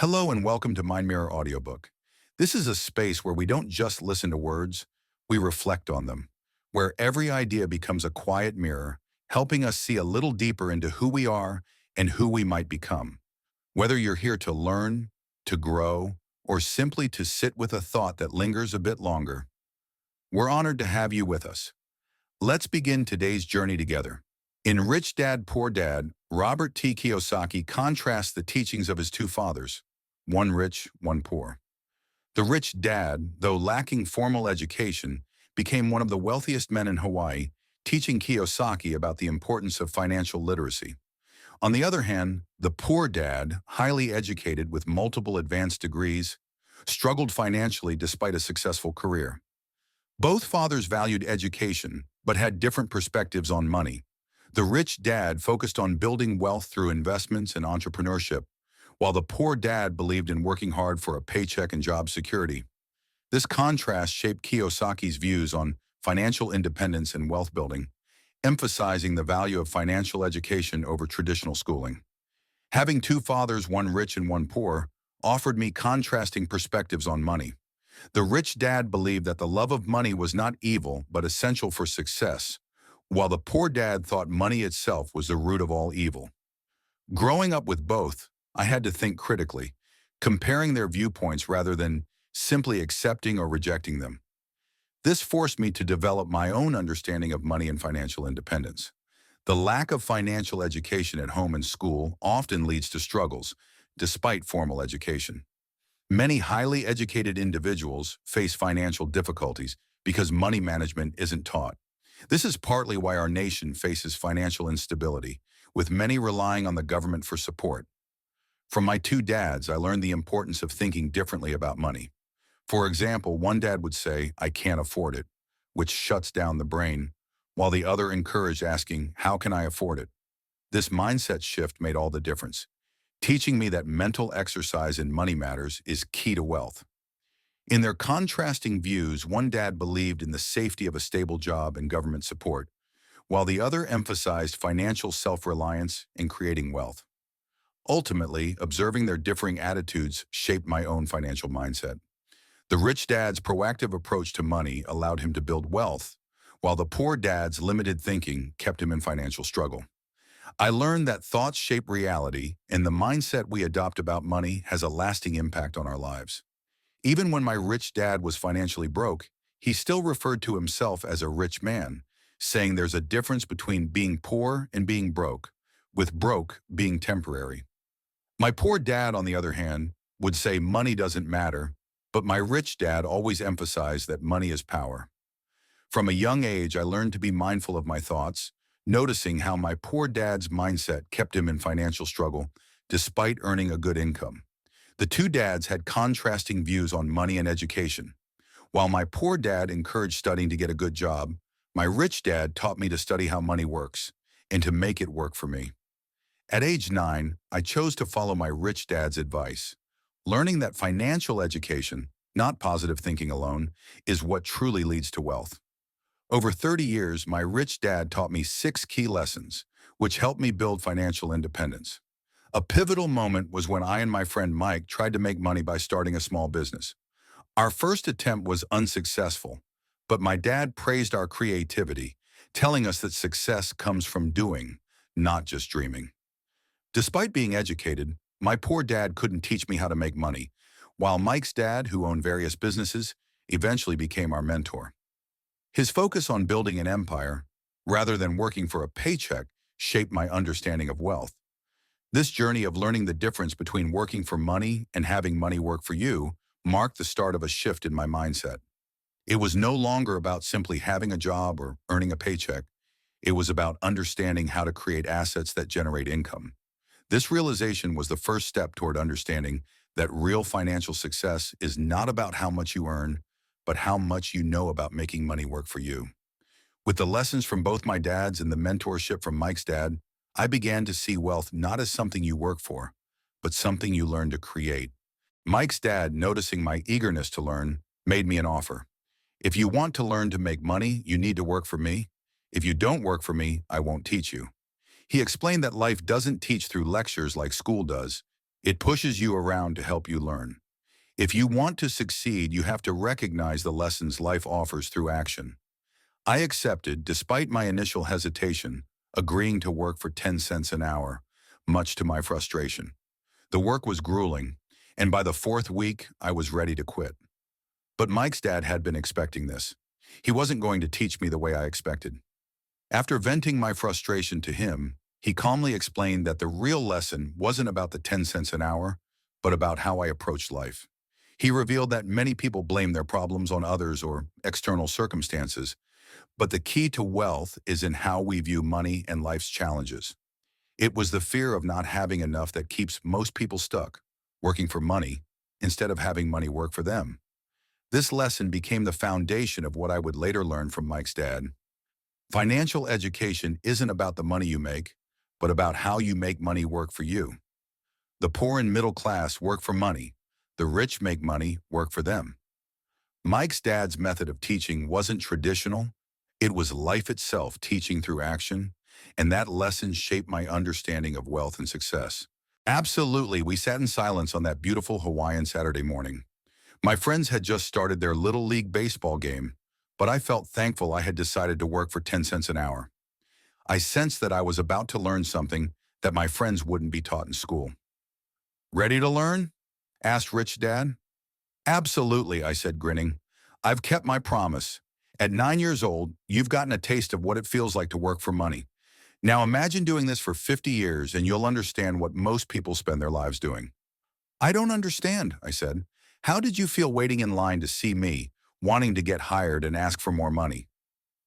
Hello and welcome to MindMirror Audiobook. This is a space where we don't just listen to words, we reflect on them, where every idea becomes a quiet mirror, helping us see a little deeper into who we are and who we might become. Whether you're here to learn, to grow, or simply to sit with a thought that lingers a bit longer, we're honored to have you with us. Let's begin today's journey together. In Rich Dad, Poor Dad, Robert T. Kiyosaki contrasts the teachings of his two fathers, one rich, one poor. The rich dad, though lacking formal education, became one of the wealthiest men in Hawaii, teaching Kiyosaki about the importance of financial literacy. On the other hand, the poor dad, highly educated with multiple advanced degrees, struggled financially despite a successful career. Both fathers valued education, but had different perspectives on money. The rich dad focused on building wealth through investments and entrepreneurship, while the poor dad believed in working hard for a paycheck and job security. This contrast shaped Kiyosaki's views on financial independence and wealth building, emphasizing the value of financial education over traditional schooling. Having two fathers, one rich and one poor, offered me contrasting perspectives on money. The rich dad believed that the love of money was not evil but essential for success, while the poor dad thought money itself was the root of all evil. Growing up with both, I had to think critically, comparing their viewpoints rather than simply accepting or rejecting them. This forced me to develop my own understanding of money and financial independence. The lack of financial education at home and school often leads to struggles, despite formal education. Many highly educated individuals face financial difficulties because money management isn't taught. This is partly why our nation faces financial instability, with many relying on the government for support. From my two dads, I learned the importance of thinking differently about money. For example, one dad would say, "I can't afford it," which shuts down the brain, while the other encouraged asking, "How can I afford it?" This mindset shift made all the difference, teaching me that mental exercise in money matters is key to wealth. In their contrasting views, one dad believed in the safety of a stable job and government support, while the other emphasized financial self-reliance and creating wealth. Ultimately, observing their differing attitudes shaped my own financial mindset. The rich dad's proactive approach to money allowed him to build wealth, while the poor dad's limited thinking kept him in financial struggle. I learned that thoughts shape reality, and the mindset we adopt about money has a lasting impact on our lives. Even when my rich dad was financially broke, he still referred to himself as a rich man, saying there's a difference between being poor and being broke, with broke being temporary. My poor dad, on the other hand, would say money doesn't matter, but my rich dad always emphasized that money is power. From a young age, I learned to be mindful of my thoughts, noticing how my poor dad's mindset kept him in financial struggle despite earning a good income. The two dads had contrasting views on money and education. While my poor dad encouraged studying to get a good job, my rich dad taught me to study how money works and to make it work for me. At age 9, I chose to follow my rich dad's advice, learning that financial education, not positive thinking alone, is what truly leads to wealth. Over 30 years, my rich dad taught me 6 key lessons, which helped me build financial independence. A pivotal moment was when I and my friend Mike tried to make money by starting a small business. Our first attempt was unsuccessful, but my dad praised our creativity, telling us that success comes from doing, not just dreaming. Despite being educated, my poor dad couldn't teach me how to make money, while Mike's dad, who owned various businesses, eventually became our mentor. His focus on building an empire, rather than working for a paycheck, shaped my understanding of wealth. This journey of learning the difference between working for money and having money work for you marked the start of a shift in my mindset. It was no longer about simply having a job or earning a paycheck. It was about understanding how to create assets that generate income. This realization was the first step toward understanding that real financial success is not about how much you earn, but how much you know about making money work for you. With the lessons from both my dads and the mentorship from Mike's dad, I began to see wealth not as something you work for, but something you learn to create. Mike's dad, noticing my eagerness to learn, made me an offer. "If you want to learn to make money, you need to work for me. If you don't work for me, I won't teach you." He explained that life doesn't teach through lectures like school does. It pushes you around to help you learn. If you want to succeed, you have to recognize the lessons life offers through action. I accepted, despite my initial hesitation, agreeing to work for 10 cents an hour, much to my frustration. The work was grueling, and by the fourth week, I was ready to quit. But Mike's dad had been expecting this. He wasn't going to teach me the way I expected. After venting my frustration to him, he calmly explained that the real lesson wasn't about the 10 cents an hour, but about how I approached life. He revealed that many people blame their problems on others or external circumstances, but the key to wealth is in how we view money and life's challenges. It was the fear of not having enough that keeps most people stuck, working for money, instead of having money work for them. This lesson became the foundation of what I would later learn from Mike's dad. Financial education isn't about the money you make, but about how you make money work for you. The poor and middle class work for money. The rich make money work for them. Mike's dad's method of teaching wasn't traditional. It was life itself, teaching through action, and that lesson shaped my understanding of wealth and success. Absolutely, we sat in silence on that beautiful Hawaiian Saturday morning. My friends had just started their Little League baseball game, but I felt thankful I had decided to work for 10 cents an hour. I sensed that I was about to learn something that my friends wouldn't be taught in school. "Ready to learn?" asked Rich Dad. "Absolutely," I said, grinning. "I've kept my promise. At 9 years old, you've gotten a taste of what it feels like to work for money. Now imagine doing this for 50 years and you'll understand what most people spend their lives doing." "I don't understand," I said. "How did you feel waiting in line to see me, wanting to get hired and ask for more money?"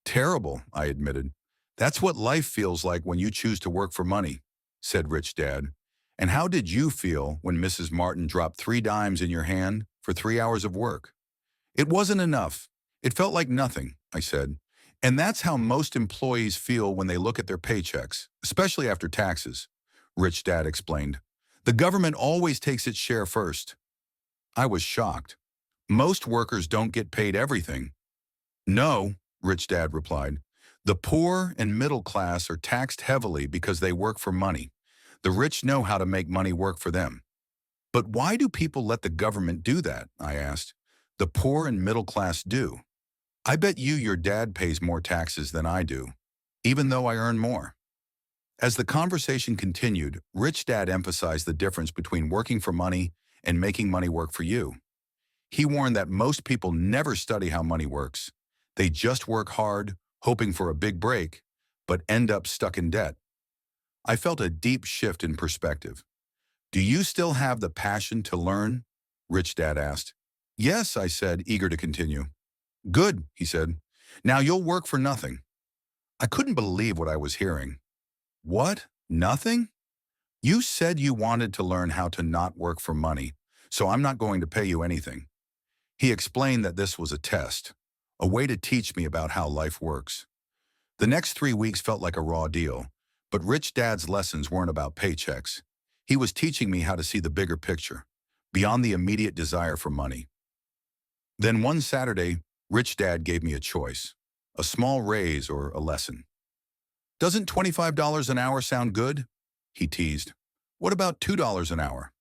"Terrible," I admitted. "That's what life feels like when you choose to work for money," said Rich Dad. "And how did you feel when Mrs. Martin dropped 3 dimes in your hand for 3 hours of work?" "It wasn't enough. It felt like nothing," I said. "And that's how most employees feel when they look at their paychecks, especially after taxes," Rich Dad explained. "The government always takes its share first." I was shocked. "Most workers don't get paid everything." "No," Rich Dad replied. "The poor and middle class are taxed heavily because they work for money. The rich know how to make money work for them." "But why do people let the government do that?" I asked. "The poor and middle class do. I bet your dad pays more taxes than I do, even though I earn more." As the conversation continued, Rich Dad emphasized the difference between working for money and making money work for you. He warned that most people never study how money works. They just work hard, hoping for a big break, but end up stuck in debt. I felt a deep shift in perspective. "Do you still have the passion to learn?" Rich Dad asked. "Yes," I said, eager to continue. "Good," he said. "Now you'll work for nothing." I couldn't believe what I was hearing. "What? Nothing? You said you wanted to learn how to not work for money, so I'm not going to pay you anything." He explained that this was a test, a way to teach me about how life works. The next 3 weeks felt like a raw deal, but Rich Dad's lessons weren't about paychecks. He was teaching me how to see the bigger picture, beyond the immediate desire for money. Then one Saturday, Rich Dad gave me a choice, a small raise or a lesson. "Doesn't $25 an hour sound good?" he teased. "What about $2 an hour?"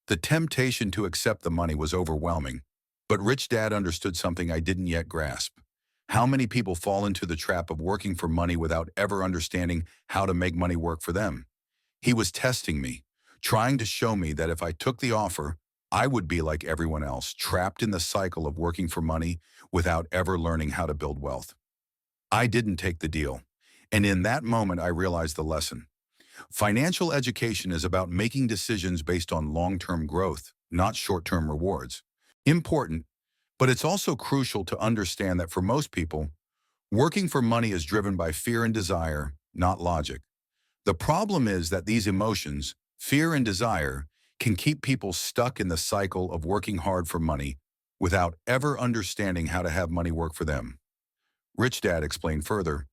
The temptation to accept the money was overwhelming, but Rich Dad understood something I didn't yet grasp. How many people fall into the trap of working for money without ever understanding how to make money work for them? He was testing me, trying to show me that if I took the offer, I would be like everyone else, trapped in the cycle of working for money without ever learning how to build wealth. I didn't take the deal, and in that moment I realized the lesson. Financial education is about making decisions based on long-term growth, not short-term rewards. Important, but it's also crucial to understand that for most people, working for money is driven by fear and desire, not logic. The problem is that these emotions, fear and desire, can keep people stuck in the cycle of working hard for money without ever understanding how to have money work for them. Rich Dad explained further,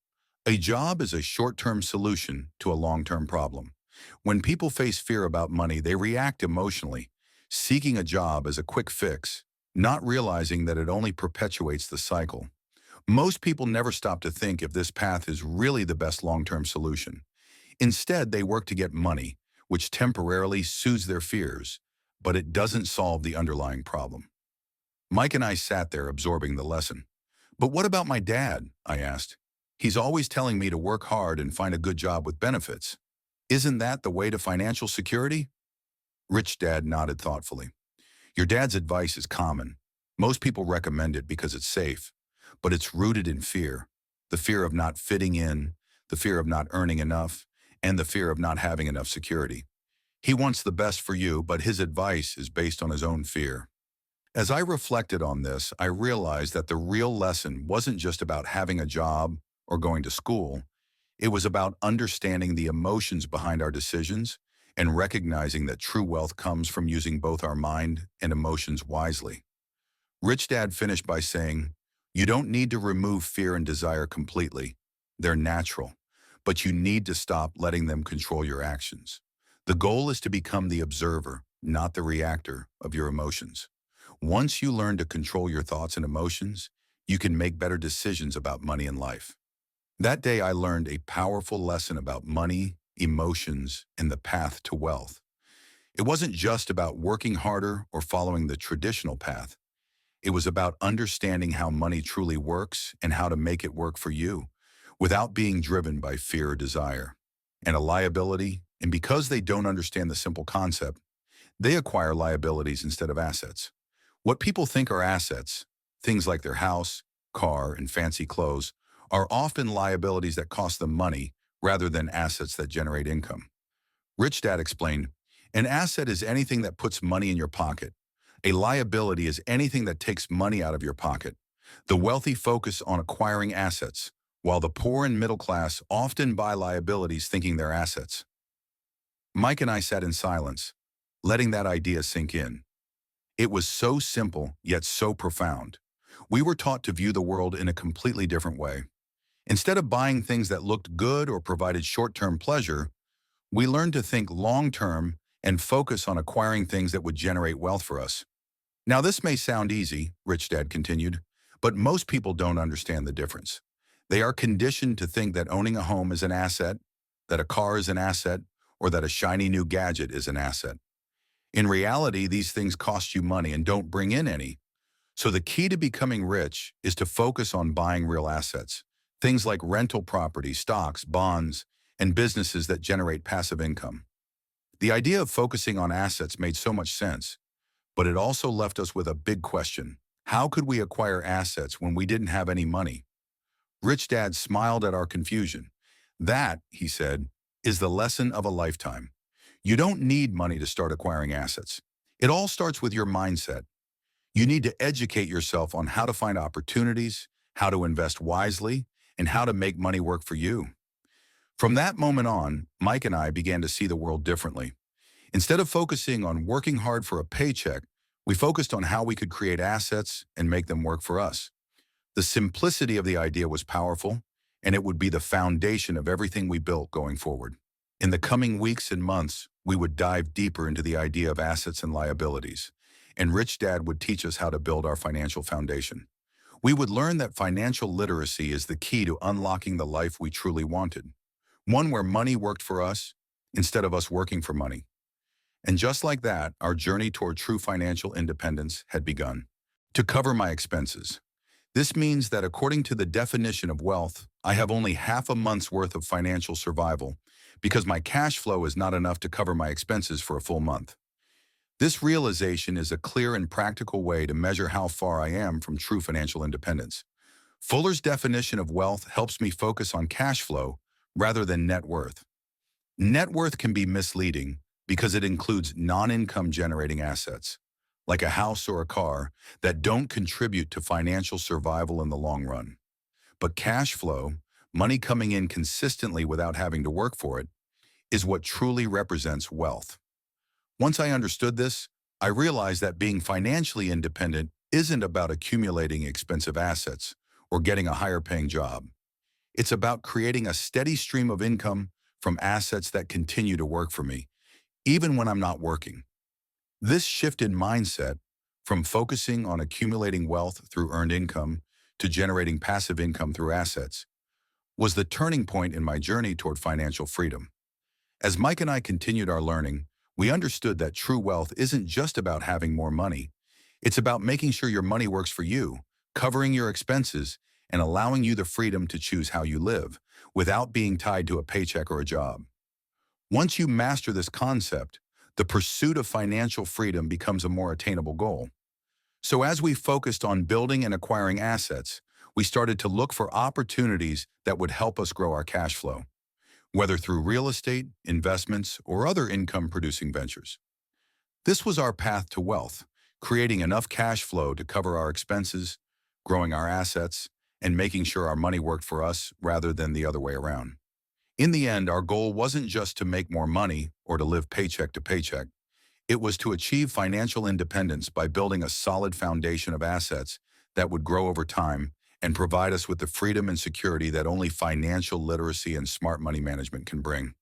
"A job is a short-term solution to a long-term problem. When people face fear about money, they react emotionally, seeking a job as a quick fix, not realizing that it only perpetuates the cycle. Most people never stop to think if this path is really the best long-term solution. Instead, they work to get money, which temporarily soothes their fears, but it doesn't solve the underlying problem. Mike and I sat there absorbing the lesson. But what about my dad? I asked. He's always telling me to work hard and find a good job with benefits. Isn't that the way to financial security? Rich Dad nodded thoughtfully. Your dad's advice is common. Most people recommend it because it's safe, but it's rooted in fear. The fear of not fitting in, the fear of not earning enough, and the fear of not having enough security. He wants the best for you, but his advice is based on his own fear. As I reflected on this, I realized that the real lesson wasn't just about having a job or going to school. It was about understanding the emotions behind our decisions and recognizing that true wealth comes from using both our mind and emotions wisely. Rich Dad finished by saying, you don't need to remove fear and desire completely. They're natural, but you need to stop letting them control your actions. The goal is to become the observer, not the reactor, of your emotions. Once you learn to control your thoughts and emotions, you can make better decisions about money and life. That day, I learned a powerful lesson about money, emotions, and the path to wealth. It wasn't just about working harder or following the traditional path. It was about understanding how money truly works and how to make it work for you without being driven by fear or desire and a liability. And because they don't understand the simple concept, they acquire liabilities instead of assets. What people think are assets, things like their house, car, and fancy clothes, are often liabilities that cost them money rather than assets that generate income. Rich Dad explained, an asset is anything that puts money in your pocket. A liability is anything that takes money out of your pocket. The wealthy focus on acquiring assets, while the poor and middle class often buy liabilities thinking they're assets. Mike and I sat in silence, letting that idea sink in. It was so simple, yet so profound. We were taught to view the world in a completely different way. Instead of buying things that looked good or provided short-term pleasure, we learned to think long-term and focus on acquiring things that would generate wealth for us. Now, this may sound easy, Rich Dad continued, but most people don't understand the difference. They are conditioned to think that owning a home is an asset, that a car is an asset, or that a shiny new gadget is an asset. In reality, these things cost you money and don't bring in any. So the key to becoming rich is to focus on buying real assets, things like rental property, stocks, bonds, and businesses that generate passive income. The idea of focusing on assets made so much sense, but it also left us with a big question. How could we acquire assets when we didn't have any money? Rich Dad smiled at our confusion. That, he said, is the lesson of a lifetime. You don't need money to start acquiring assets. It all starts with your mindset. You need to educate yourself on how to find opportunities, how to invest wisely, and how to make money work for you. From that moment on, Mike and I began to see the world differently. Instead of focusing on working hard for a paycheck, we focused on how we could create assets and make them work for us. The simplicity of the idea was powerful, and it would be the foundation of everything we built going forward. In the coming weeks and months, we would dive deeper into the idea of assets and liabilities, and Rich Dad would teach us how to build our financial foundation. We would learn that financial literacy is the key to unlocking the life we truly wanted, one where money worked for us instead of us working for money. And just like that, our journey toward true financial independence had begun. To cover my expenses. This means that according to the definition of wealth, I have only half a month's worth of financial survival because my cash flow is not enough to cover my expenses for a full month. This realization is a clear and practical way to measure how far I am from true financial independence. Fuller's definition of wealth helps me focus on cash flow rather than net worth. Net worth can be misleading because it includes non-income generating assets, like a house or a car, that don't contribute to financial survival in the long run. But cash flow, money coming in consistently without having to work for it, is what truly represents wealth. Once I understood this, I realized that being financially independent isn't about accumulating expensive assets or getting a higher paying job. It's about creating a steady stream of income from assets that continue to work for me, even when I'm not working. This shift in mindset, from focusing on accumulating wealth through earned income to generating passive income through assets, was the turning point in my journey toward financial freedom. As Mike and I continued our learning, we understood that true wealth isn't just about having more money. It's about making sure your money works for you, covering your expenses, and allowing you the freedom to choose how you live without being tied to a paycheck or a job. Once you master this concept, the pursuit of financial freedom becomes a more attainable goal. So as we focused on building and acquiring assets, we started to look for opportunities that would help us grow our cash flow, whether through real estate, investments, or other income-producing ventures. This was our path to wealth, creating enough cash flow to cover our expenses, growing our assets, and making sure our money worked for us rather than the other way around. In the end, our goal wasn't just to make more money or to live paycheck to paycheck. It was to achieve financial independence by building a solid foundation of assets that would grow over time and provide us with the freedom and security that only financial literacy and smart money management can bring.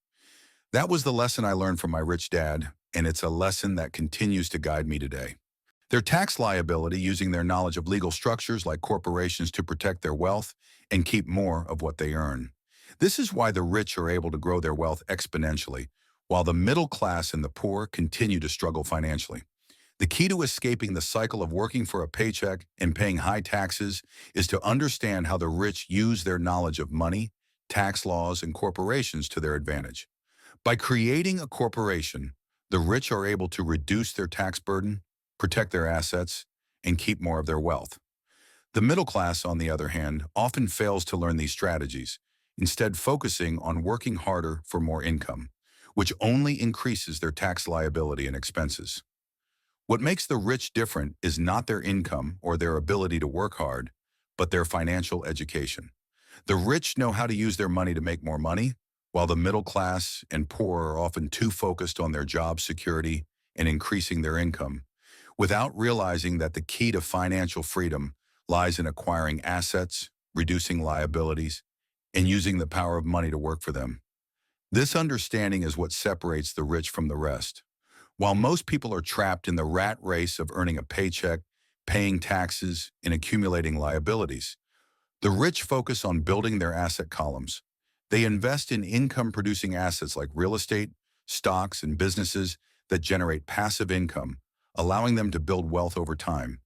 That was the lesson I learned from my rich dad, and it's a lesson that continues to guide me today. Their tax liability, using their knowledge of legal structures like corporations to protect their wealth and keep more of what they earn. This is why the rich are able to grow their wealth exponentially, while the middle class and the poor continue to struggle financially. The key to escaping the cycle of working for a paycheck and paying high taxes is to understand how the rich use their knowledge of money, tax laws, and corporations to their advantage. By creating a corporation, the rich are able to reduce their tax burden, protect their assets, and keep more of their wealth. The middle class, on the other hand, often fails to learn these strategies, instead focusing on working harder for more income, which only increases their tax liability and expenses. What makes the rich different is not their income or their ability to work hard, but their financial education. The rich know how to use their money to make more money, while the middle class and poor are often too focused on their job security and increasing their income, without realizing that the key to financial freedom lies in acquiring assets, reducing liabilities, and using the power of money to work for them. This understanding is what separates the rich from the rest. While most people are trapped in the rat race of earning a paycheck, paying taxes, and accumulating liabilities, the rich focus on building their asset columns. They invest in income-producing assets like real estate, stocks, and businesses that generate passive income, allowing them to build wealth over time.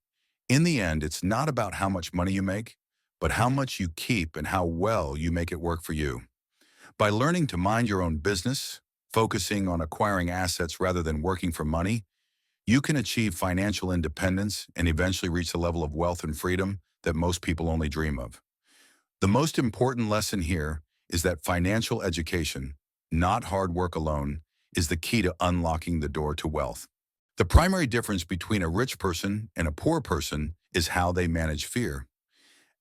In the end, it's not about how much money you make, but how much you keep and how well you make it work for you. By learning to mind your own business, focusing on acquiring assets rather than working for money, you can achieve financial independence and eventually reach the level of wealth and freedom that most people only dream of. The most important lesson here is that financial education, not hard work alone, is the key to unlocking the door to wealth. The primary difference between a rich person and a poor person is how they manage fear.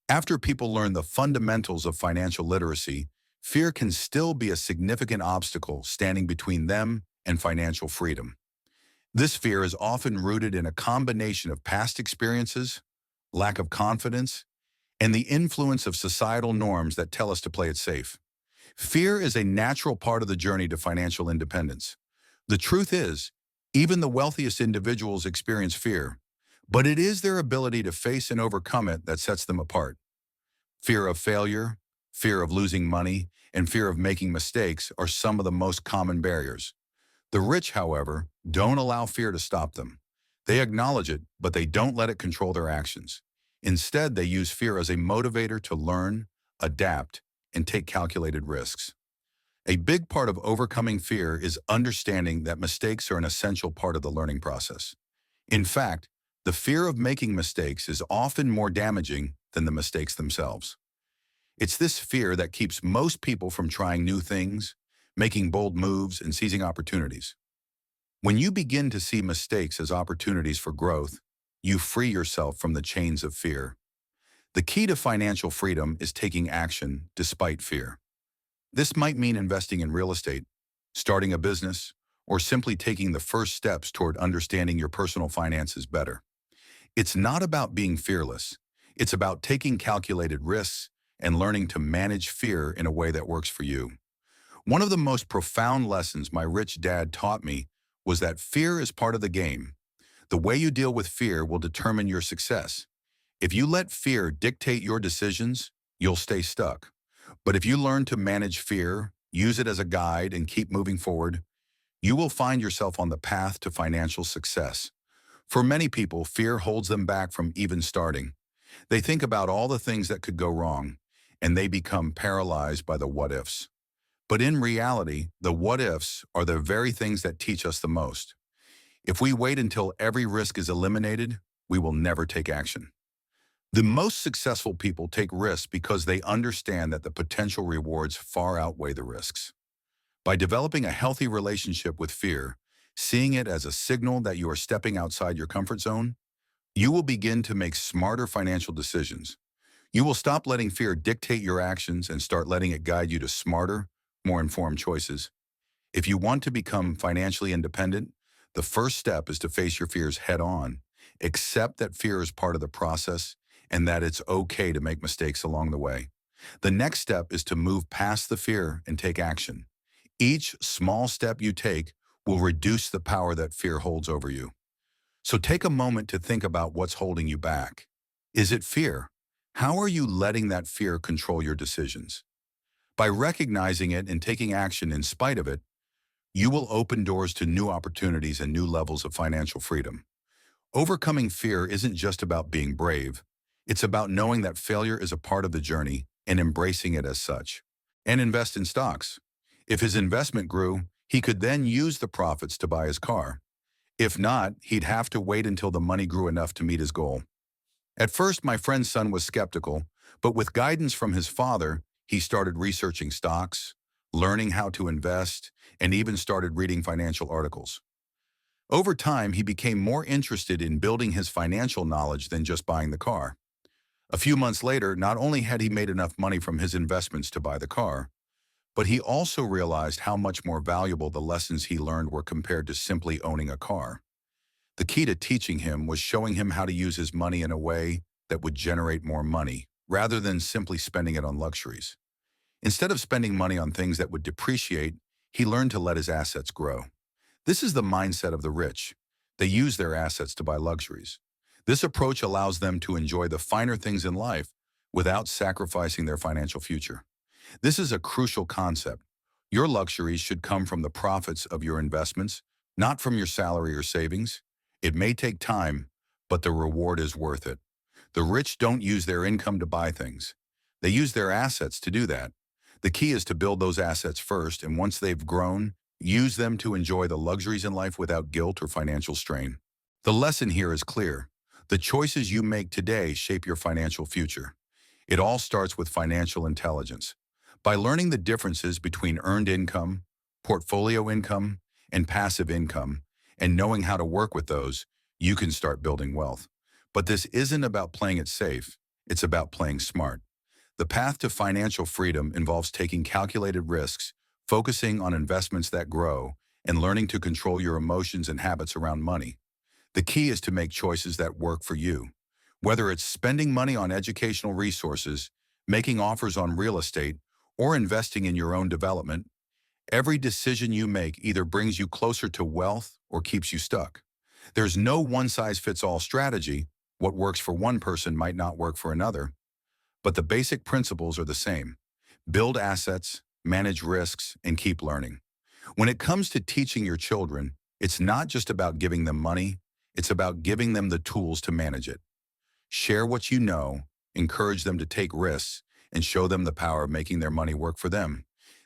After people learn the fundamentals of financial literacy, fear can still be a significant obstacle standing between them and financial freedom. This fear is often rooted in a combination of past experiences, lack of confidence, and the influence of societal norms that tell us to play it safe. Fear is a natural part of the journey to financial independence. The truth is, even the wealthiest individuals experience fear, but it is their ability to face and overcome it that sets them apart. Fear of failure, fear of losing money, and fear of making mistakes are some of the most common barriers. The rich, however, don't allow fear to stop them. They acknowledge it, but they don't let it control their actions. Instead, they use fear as a motivator to learn, adapt, and take calculated risks. A big part of overcoming fear is understanding that mistakes are an essential part of the learning process. In fact, the fear of making mistakes is often more damaging than the mistakes themselves. It's this fear that keeps most people from trying new things, making bold moves, and seizing opportunities. When you begin to see mistakes as opportunities for growth, you free yourself from the chains of fear. The key to financial freedom is taking action despite fear. This might mean investing in real estate, starting a business, or simply taking the first steps toward understanding your personal finances better. It's not about being fearless. It's about taking calculated risks and learning to manage fear in a way that works for you. One of the most profound lessons my rich dad taught me was that fear is part of the game. The way you deal with fear will determine your success. If you let fear dictate your decisions, you'll stay stuck. But if you learn to manage fear use it as a guide, and keep moving forward, you will find yourself on the path to financial success. For many people, fear holds them back from even starting. They think about all the things that could go wrong, and they become paralyzed by the what-ifs. But in reality, the what-ifs are the very things that teach us the most. If we wait until every risk is eliminated, we will never take action. The most successful people take risks because they understand that the potential rewards far outweigh the risks. By developing a healthy relationship with fear, seeing it as a signal that you are stepping outside your comfort zone, you will begin to make smarter financial decisions. You will stop letting fear dictate your actions and start letting it guide you to smarter, more informed choices. If you want to become financially independent, the first step is to face your fears head on. Accept that fear is part of the process and that it's okay to make mistakes along the way. The next step is to move past the fear and take action. Each small step you take will reduce the power that fear holds over you. So take a moment to think about what's holding you back. Is it fear? How are you letting that fear control your decisions? By recognizing it and taking action in spite of it, you will open doors to new opportunities and new levels of financial freedom. Overcoming fear isn't just about being brave. It's about knowing that failure is a part of the journey and embracing it as such. And invest in stocks. If his investment grew, he could then use the profits to buy his car. If not, he'd have to wait until the money grew enough to meet his goal. At first, my friend's son was skeptical, but with guidance from his father, he started researching stocks, learning how to invest, and even started reading financial articles. Over time, he became more interested in building his financial knowledge than just buying the car. A few months later, not only had he made enough money from his investments to buy the car, but he also realized how much more valuable the lessons he learned were compared to simply owning a car. The key to teaching him was showing him how to use his money in a way that would generate more money, rather than simply spending it on luxuries. Instead of spending money on things that would depreciate, he learned to let his assets grow. This is the mindset of the rich. They use their assets to buy luxuries. This approach allows them to enjoy the finer things in life without sacrificing their financial future. This is a crucial concept. Your luxuries should come from the profits of your investments, not from your salary or savings. It may take time, but the reward is worth it. The rich don't use their income to buy things. They use their assets to do that. The key is to build those assets first, and once they've grown, use them to enjoy the luxuries in life without guilt or financial strain. The lesson here is clear. The choices you make today shape your financial future. It all starts with financial intelligence. By learning the differences between earned income, portfolio income, and passive income, and knowing how to work with those, you can start building wealth. But this isn't about playing it safe. It's about playing smart. The path to financial freedom involves taking calculated risks, focusing on investments that grow, and learning to control your emotions and habits around money. The key is to make choices that work for you. Whether it's spending money on educational resources, making offers on real estate, or investing in your own development, every decision you make either brings you closer to wealth or keeps you stuck. There's no one-size-fits-all strategy. What works for one person might not work for another, but the basic principles are the same. Build assets, manage risks, and keep learning. When it comes to teaching your children, it's not just about giving them money, it's about giving them the tools to manage it. Share what you know, encourage them to take risks, and show them the power of making their money work for them.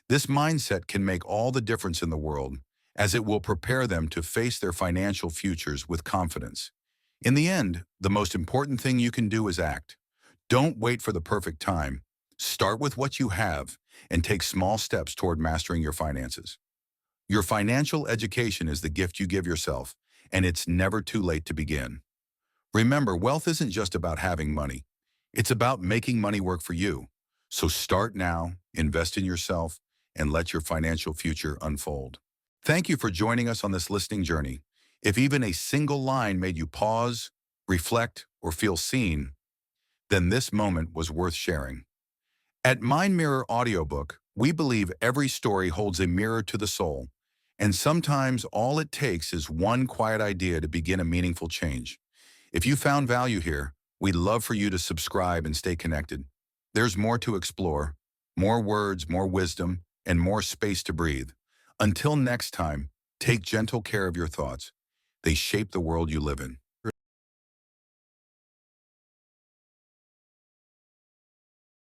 This mindset can make all the difference in the world, as it will prepare them to face their financial futures with confidence. In the end, the most important thing you can do is act. Don't wait for the perfect time. Start with what you have and take small steps toward mastering your finances. Your financial education is the gift you give yourself, and it's never too late to begin. Remember, wealth isn't just about having money. It's about making money work for you. So start now, invest in yourself, and let your financial future unfold. Thank you for joining us on this listening journey. If even a single line made you pause, reflect, or feel seen, then this moment was worth sharing. At MindMirror Audiobook, we believe every story holds a mirror to the soul, and sometimes all it takes is one quiet idea to begin a meaningful change. If you found value here, we'd love for you to subscribe and stay connected. There's more to explore, more words, more wisdom, and more space to breathe. Until next time, take gentle care of your thoughts. They shape the world you live in.